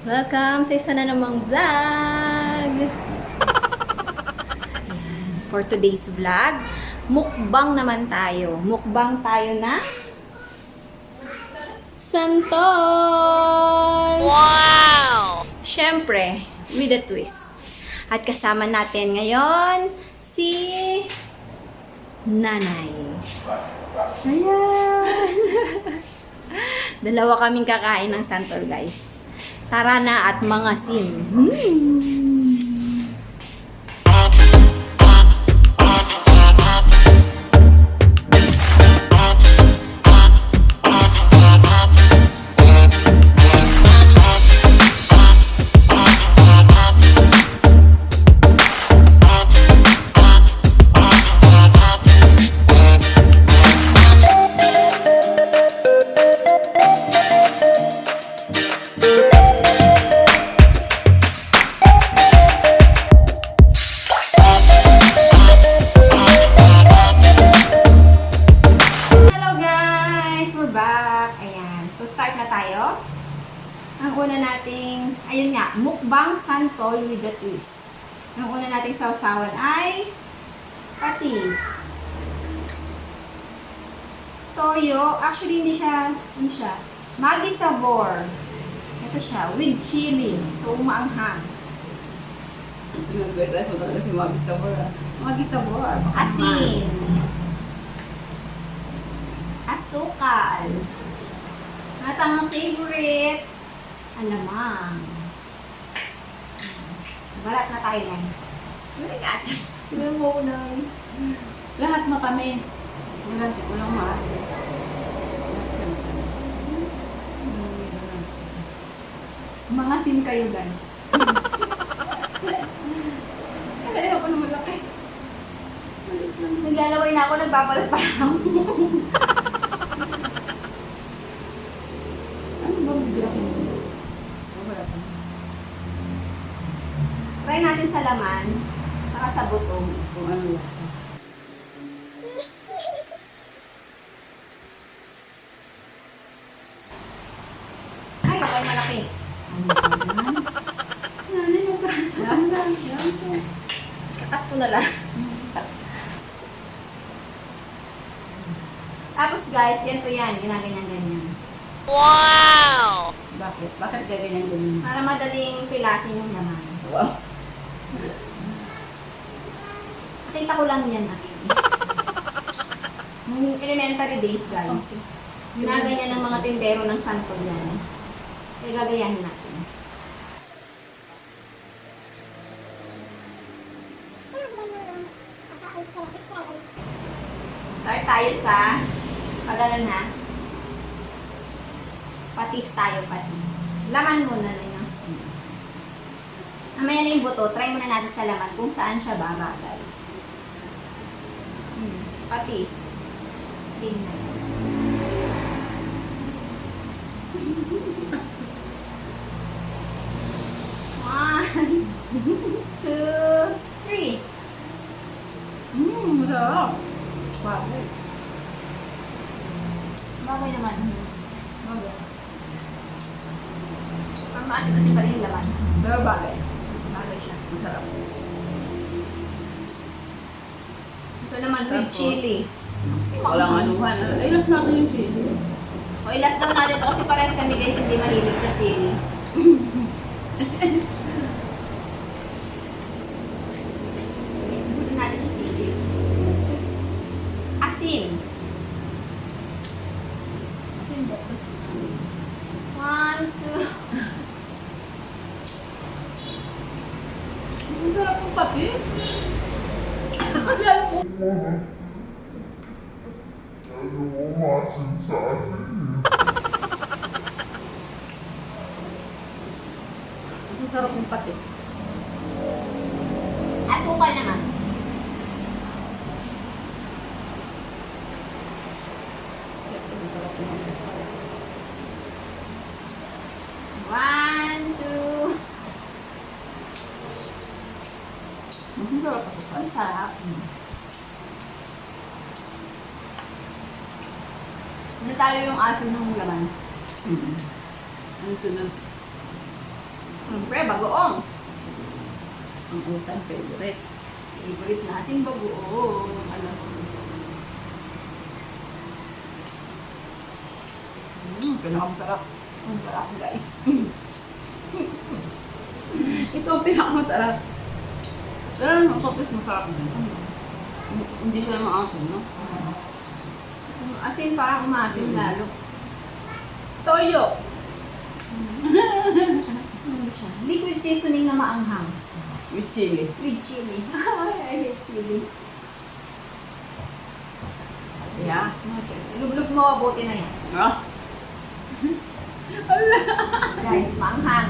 Welcome sa isa na namang vlog! For today's vlog, mukbang naman tayo. Mukbang tayo na santol! Wow! Siyempre, with a twist. At kasama natin ngayon si Nanay. Ayan! Dalawa kaming kakain ng santol, guys. Tara na at mangasim. Ang una nating, ayun nga, mukbang santol with a twist. Ang una nating sausawan ay patis. Toyo, actually hindi siya, Maggi sabor. Ito siya, with chili. So, umaanghang. Pinagwera mo talaga si Maggi sabor. Maggi sabor. Asin. Asukal. At ang favorite, alamang. Balat na tayo na. Marigasan. Tignan mo ko na. Lahat matamis. Walang maasin. Mangasim kayo, guys. Ayaw ko na malaki. Naglalaway na ako, nagbabalat pa lang. Ano ba bibira ko? Try natin sa laman, saka sa buto. Kung ano lasa. Ay, okay, malaki. Ano yung Lasa. Lasa. katak ko na lang. Tapos guys, ganito yan, ginaganyan-ganyan. Wow! Bakit? Bakit ganyan? Para madaling pilasin yung laman. Wow. Nakita ko lang yan actually. Nung elementary days, guys. Okay. Ginaganyan ng mga tindero ng santol yan. Kaya gagayahin natin. Start tayo sa pag-ano na. Patis tayo, patis. Laman muna na yun. Mamaya na yung buto, try muna natin sa laman kung saan siya babagay. Patis. Tingnan. One, two, three. Masarap. Bagay. Bagay naman. Bagay. Ang maasin kasi pala yung laman. Pero bagay. Bagay siya. Masarap. Ito naman with chili. Walang anuhan. Ay, last natin yung chili. O, ilas daw natin ito kasi parehas kami guys hindi malilig sa sili. Buti natin yung sili. Asin. Asin ba? One, two. Ang sarap ng pati. Ang sarap po. umasin sa asin. Ang sarap ng patis. Asukal naman. Ang sarap ng patis. 1, 2. Ang sarap ng patis. Ang sarap. Natalo yung aso ng laman. Ang sunod. Siyempre, bagoong. Ang utang favorite. Favorite nating bagoong. Alam mo. Pinakamasarap. Ang sarap, guys. Ito ang pinakamasarap. Pero ang patis masarap din. Hindi siya maasim, no? Asin, parang umasin lalo. Toyo. Ano siya? Liquid seasoning na maanghang. With chili. With chili. I hate chili. Yeah. Lublog mo, abuti na yan. Ah. Guys, maanghang.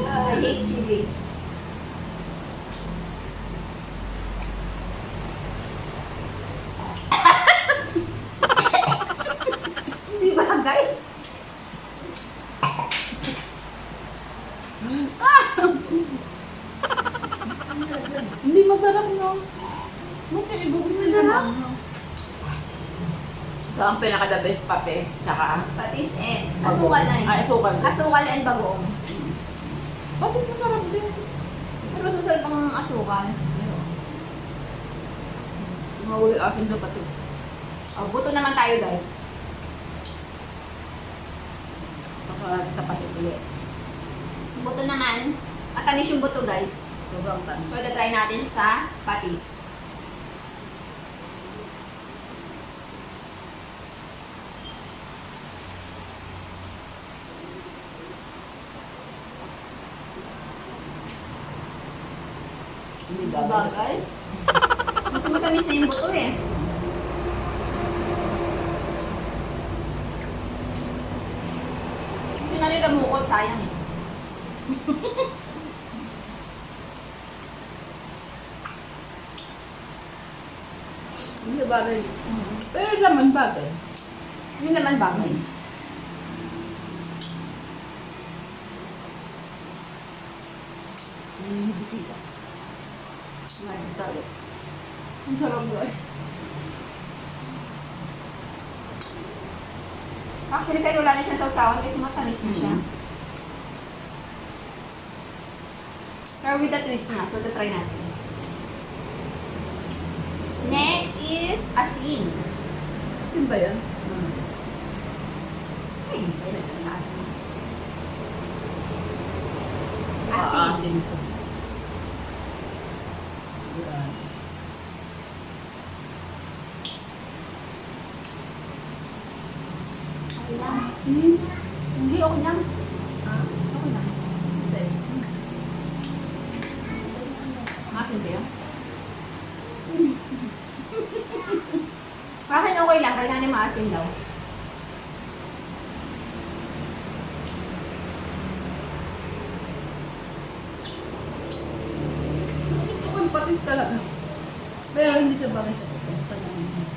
I hate chili. Hindi bagay. Hindi masarap, no? Bakit ibugin na Masarap? no? So, ang pinaka-the best patis, tsaka Patis and asukal na yun. Ay, asukal. Asukal and bagoong. Patis masarap din. Pero masarap ang asukal. Mahuli asin sa patis. Oh, buto naman tayo, guys. Saka sa patis ulit. Buto naman. Matamis yung buto, guys. Sobrang tamis. So, try natin sa patis. Hindi Bagay. Mas matamis na yung buto eh. Hindi na nila mukot, sayang eh. Hindi bagay. Pero yung laman bagay. Yun naman bagay. Yung bisita. Ngayon, sarap. Ang sarap, guys. Actually, kayo wala na siyang sausawan kasi matamis na siya. Pero with the twist na, so try natin. Next is asin. Asin ba yan? Ay, pwede na natin. Asin. Asin. Yan. Okay lang. Asin? Hindi, okay lang. Ah, Okay lang. asin. Asin ba yan? Akin okay lang, kailangan yung maasin daw. Gusto ko yung patis talaga. Pero hindi siya bagay sa patis. Sa laman.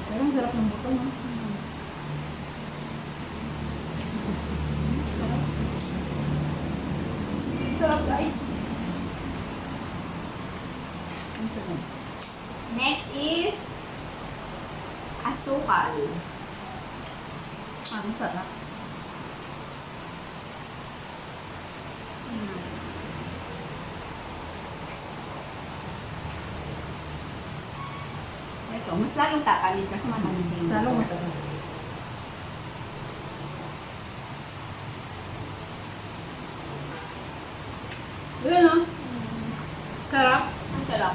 Pero ang sarap ng buto, no? Sarap, guys. Ang sarap. Next is asukal. Ang sarap. Ito, mas lalong tatamis kasi matamis na yung Lalong buto. masarap. Yun, no? Sarap. Ang sarap.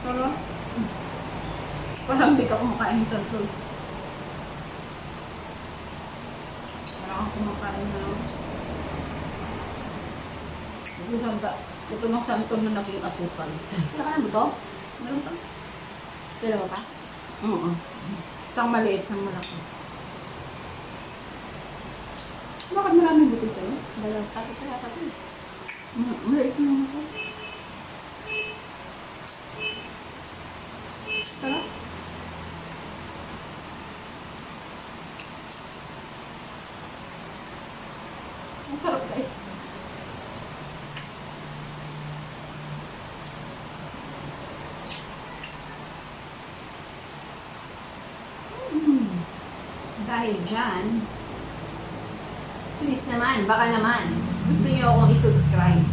Pero, parang di ka kumakain ng santol. Parang ako kumakain na. Ito ng santol na naging asukal. Wala ka na ba ito? Meron pa? Dalawa pa? Oo. Isang maliit, isang malaki. Bakit maraming buto sa'yo? Dalawa. Tatlo pa yata ito. Maliit naman ako. Sarap. Ang sarap guys. Dahil dyan, please naman, baka naman, gusto niyo akong i-subscribe.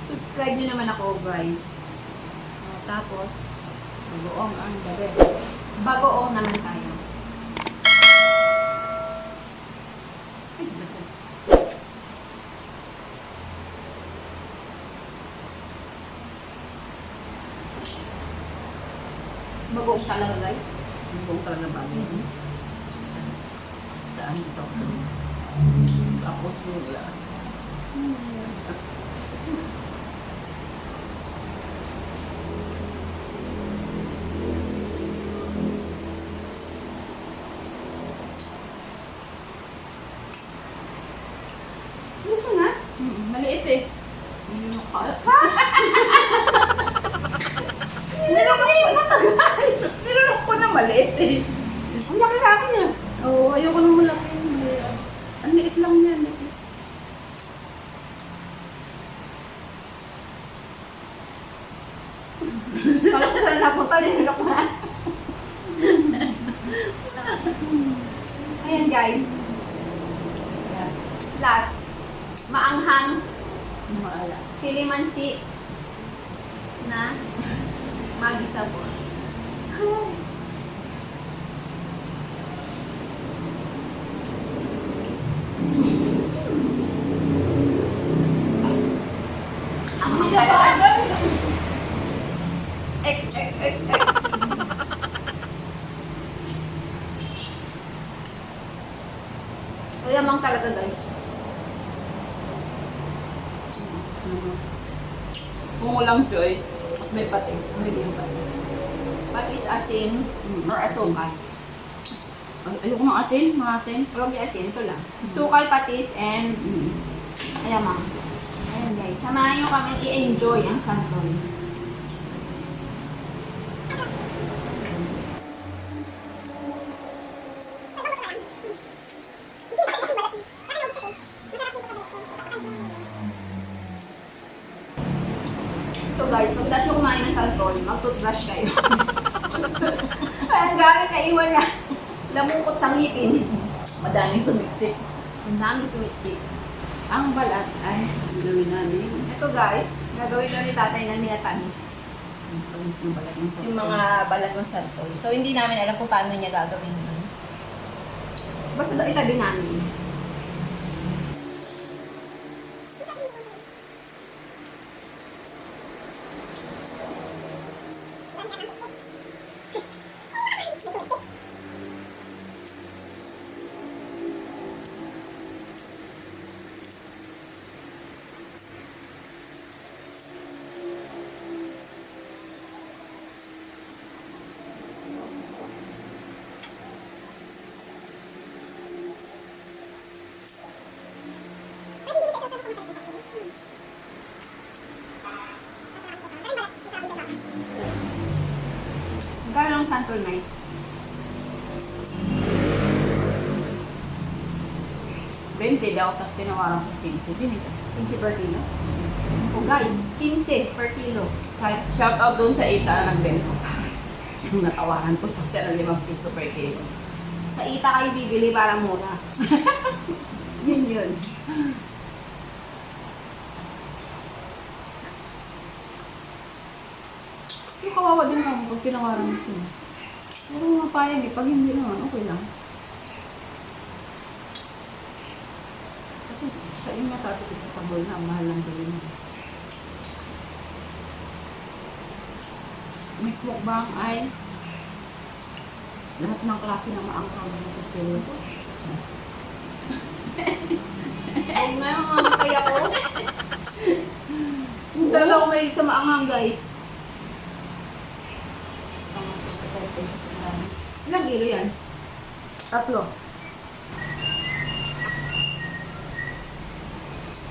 Subscribe niyo naman ako, guys. Tapos, Bagoong ang gabi. bagoong naman tayo. Bagoong talaga, guys. Ang buong talaga bago. Saan isa ko? Tapos yung glass. Gusto na? Maliit eh. Nilunok ka. Nilunok na yung matagal. Nilunok ko na maliit eh. Ang laki sa akin ah. Oo, ayoko nang malaki. Ang liit lang yan. Liit. Kala ko saan napunta, nilunok na. Ayan guys. Last. Maanghang Maala. kilimansi na magisabon. Ang magkakaroon. X. Wala mang talaga guys. Kung walang choice, may patis. May yung patis. Patis asin or asukal. Ayoko ng asin, mga asin. Huwag yung asin, ito lang. Sukal, patis, and ayan ma'am. Ayan guys, samahan nyo kami i-enjoy ang santol. So guys, pagkatapos nyo kumain ng santol, mag-toothbrush kayo. Ang dami naiwan na lamukot sa ngipin. Madaling sumiksik. Ang dami sumiksik. Ang balat ay gawin namin. Ito guys, nagawin daw ni tatay na minatamis. Ang tamis ng balat ng Yung mga balat ng santol. So hindi namin alam kung paano niya gagawin yun. Basta daw itabi namin. Magkano ang santol na 20 daw, tapos tinawaran ko 15. Binigay. 15 per kilo. O guys, 15 per kilo. Shout out doon sa Ita nagbento. Natawaran ko po siya ng 5 piso per kilo. Sa ita kayo bibili para mura. Yun. Yung kawawa din ako pag tinawaran mo siya. Pero mga payag eh, pag hindi naman, okay lang. Kasi sa inyo sa atin sa bol na, mahal lang gawin mo. next mukbang ay lahat ng klase ng maangkang na tutulog. Huwag na yung mamatay ako. Hindi talaga ako may sa maanghang, guys. Ilang kilo yan? 3.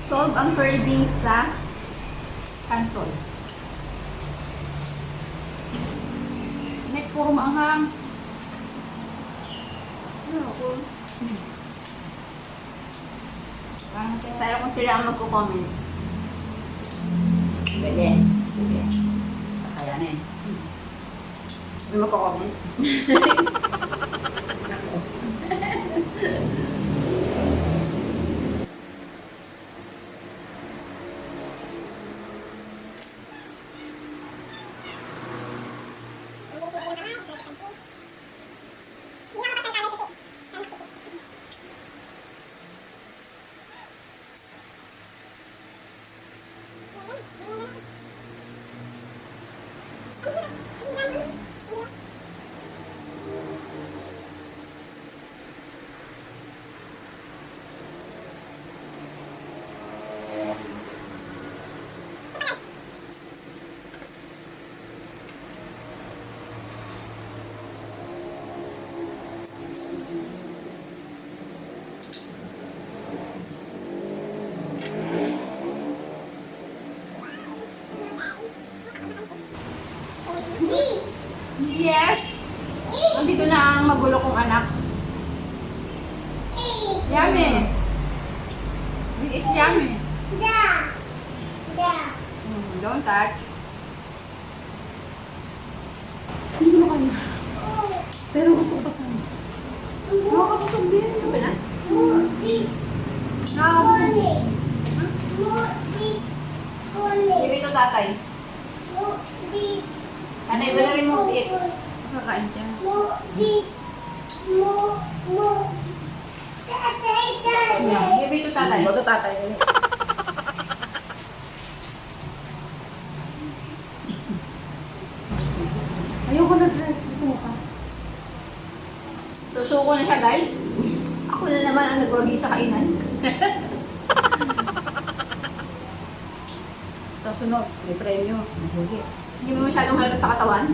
Solve ang craving sa santol. Next, puro maanghang. Ano ako? Pero kung sila ang magko-comment, pwede. Sige. Kakayanin. Hindi magko-comment. Yes! Nandito na ang magulo kong anak. Yummy! It's yummy. Don't touch. Hindi ko kaya. Pero gusto ko pa sana. Nakakabusog din. Ano ba na? Give it to tatay. Tatay, will remove it. Kakain siya. Give it to tatay. Bago tatay ulit. Ayoko na drive. Ito ka. Susuko na siya, guys. Ako na naman ang nagwagi sa kainan. Sa sunod, may premyo. Mahugi. Hindi mo masyadong halata sa katawan.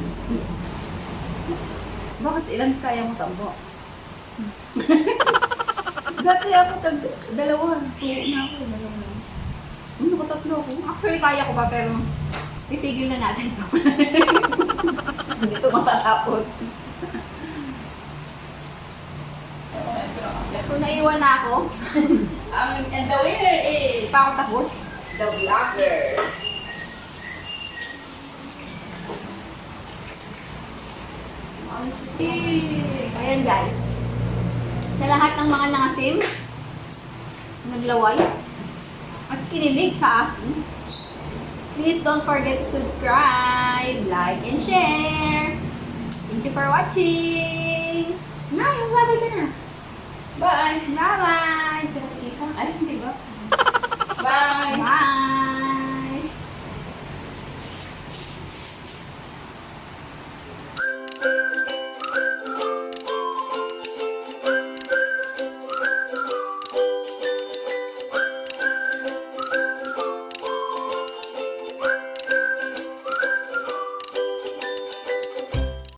Bakit ilan kaya mo tambo? Dati ako dalawa. Suko na ako. Dalawa lang. Nakatatlo ako. Actually, kaya ko pa, pero itigil na natin ito. Hindi ito matatapos. So, naiwan na ako. And the winner is Pa ako tapos. the vlogger. Ayan, guys. Sa lahat ng mga nangasim, naglaway, at kinilig sa aso, please don't forget to subscribe, like, and share. Thank you for watching. Na, yung babay ka na. Bye! Bye-bye. Ay, hindi ba? Bye! Bye.